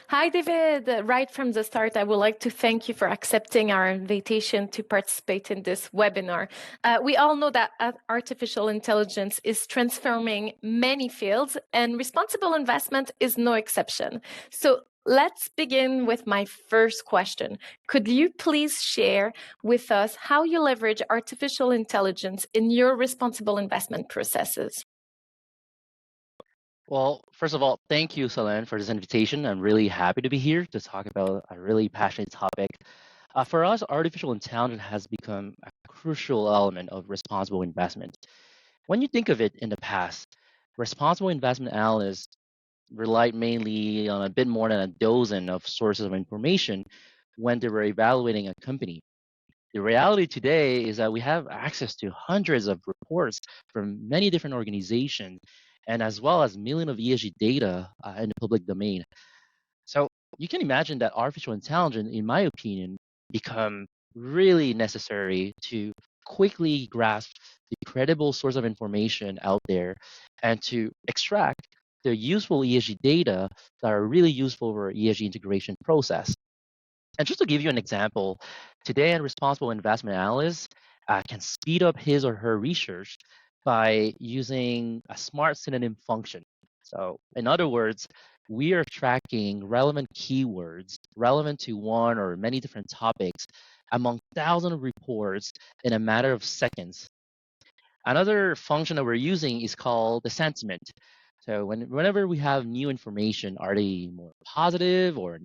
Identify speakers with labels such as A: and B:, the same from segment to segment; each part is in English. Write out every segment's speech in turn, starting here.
A: Hi, David. Right from the start, I would like to thank you for accepting our invitation to participate in this webinar. We all know that artificial intelligence is transforming many fields, and responsible investment is no exception. So let's begin with my first question. Could you please share with us how you leverage artificial intelligence in your responsible investment processes?
B: Well, first of all, thank you, Solen, for this invitation. I'm really happy to be here to talk about a really passionate topic. For us, artificial intelligence has become a crucial element of responsible investment. When you think of it in the past, responsible investment analysts relied mainly on a bit more than a dozen of sources of information when they were evaluating a company. The reality today is that we have access to hundreds of reports from many different organizations and as well as millions of ESG data in the public domain. So you can imagine that artificial intelligence, in my opinion, become really necessary to quickly grasp the credible source of information out there and to extract the useful ESG data that are really useful for ESG integration process. And just to give you an example, today a responsible investment analyst can speed up his or her research by using a smart synonym function. So, in other words, we are tracking relevant keywords relevant to one or many different topics among thousands of reports in a matter of seconds. Another function that we're using is called the sentiment. So whenever we have new information, are they more positive or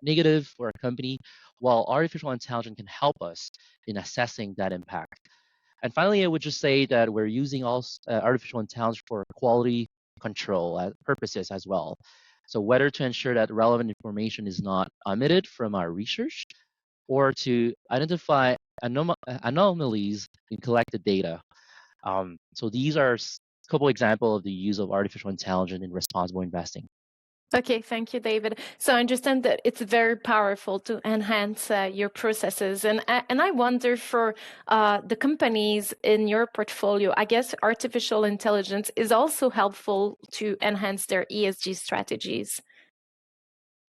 B: negative for a company? Well, artificial intelligence can help us in assessing that impact. And finally, I would just say that we're using also artificial intelligence for quality control purposes as well. So whether to ensure that relevant information is not omitted from our research or to identify anomalies in collected data. So these are a couple examples of the use of artificial intelligence in responsible investing.
A: Okay, thank you, David. So I understand that it's very powerful to enhance your processes, and I wonder for the companies in your portfolio, I guess artificial intelligence is also helpful to enhance their ESG strategies.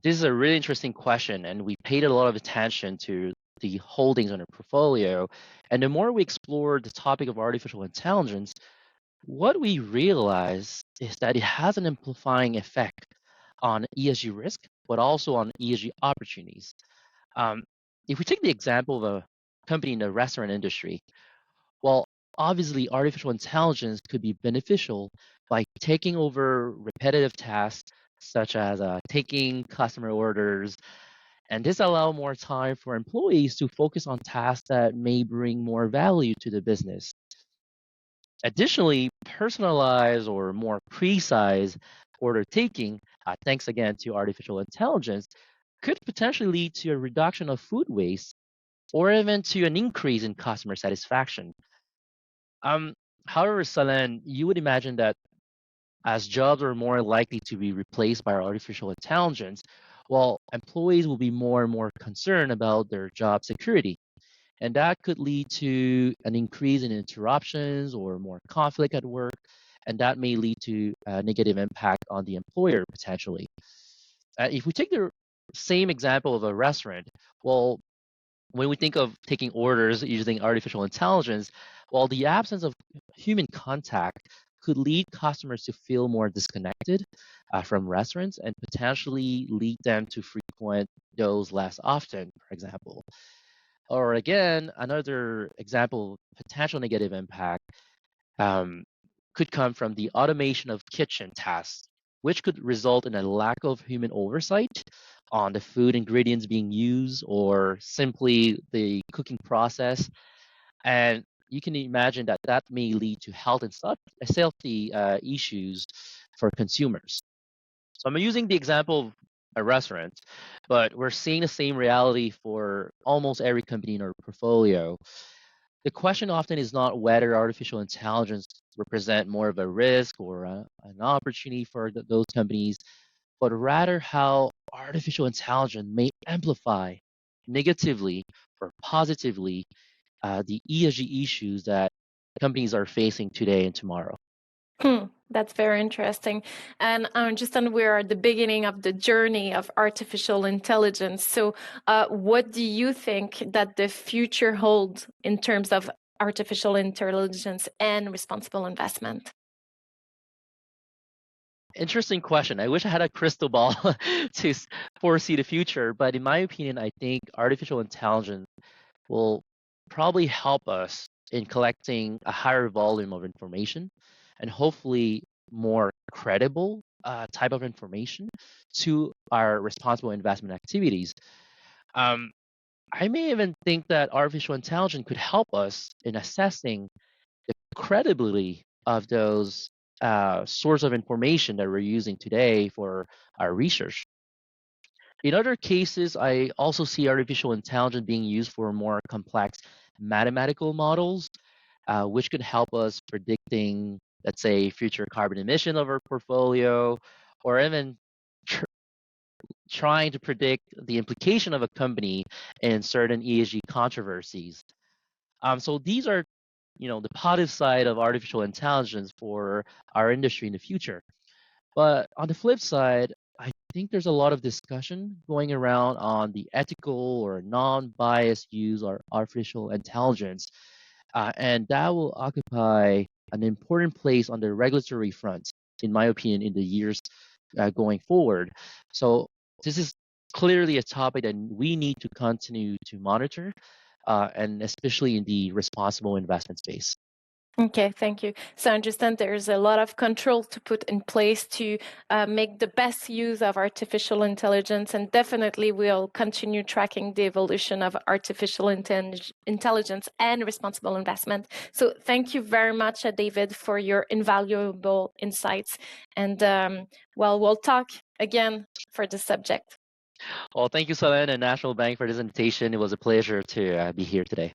B: This is a really interesting question, and we paid a lot of attention to the holdings on our portfolio. And the more we explore the topic of artificial intelligence, what we realize is that it has an amplifying effect on ESG risk, but also on ESG opportunities. Um, if we take the example of a company in the restaurant industry, well, obviously, artificial intelligence could be beneficial by taking over repetitive tasks such as taking customer orders, and this allow more time for employees to focus on tasks that may bring more value to the business. Additionally, personalized or more precise order taking, thanks again to artificial intelligence, could potentially lead to a reduction of food waste or even to an increase in customer satisfaction. Um, However, Salen, you would imagine that as jobs are more likely to be replaced by artificial intelligence, while employees will be more and more concerned about their job security. And that could lead to an increase in interruptions or more conflict at work, and that may lead to a negative impact on the employer potentially. If we take the same example of a restaurant, well, when we think of taking orders using artificial intelligence, while the absence of human contact could lead customers to feel more disconnected from restaurants and potentially lead them to frequent those less often, for example. Or again, another example of potential negative impact um, could come from the automation of kitchen tasks, which could result in a lack of human oversight on the food ingredients being used or simply the cooking process. And you can imagine that that may lead to health and safety issues for consumers. So I'm using the example of a restaurant, but we're seeing the same reality for almost every company in our portfolio. The question often is not whether artificial intelligence represent more of a risk or an opportunity for those companies, but rather how artificial intelligence may amplify negatively or positively the ESG issues that companies are facing today and tomorrow.
A: That's very interesting. And I understand we are at the beginning of the journey of artificial intelligence. So, what do you think that the future holds in terms of artificial intelligence and responsible investment?
B: Interesting question. I wish I had a crystal ball to foresee the future, but in my opinion, I think artificial intelligence will probably help us in collecting a higher volume of information and hopefully more credible type of information to our responsible investment activities. Um, I may even think that artificial intelligence could help us in assessing the credibility of those source of information that we're using today for our research. In other cases, I also see artificial intelligence being used for more complex mathematical models, which could help us predicting, let's say, future carbon emission of our portfolio, or even tr- trying to predict the implication of a company in certain ESG controversies. So these are, the positive side of artificial intelligence for our industry in the future. But on the flip side, I think there's a lot of discussion going around on the ethical or non-biased use of artificial intelligence, and that will occupy an important place on the regulatory front, in my opinion, in the years going forward. So this is clearly a topic that we need to continue to monitor, and especially in the responsible investment space.
A: Okay, thank you. So I understand there's a lot of control to put in place to make the best use of artificial intelligence, and definitely we'll continue tracking the evolution of artificial intelligence and responsible investment. So thank you very much, David, for your invaluable insights. And we'll talk again for this subject.
B: Well, thank you, Selene and National Bank, for this invitation. It was a pleasure to be here today.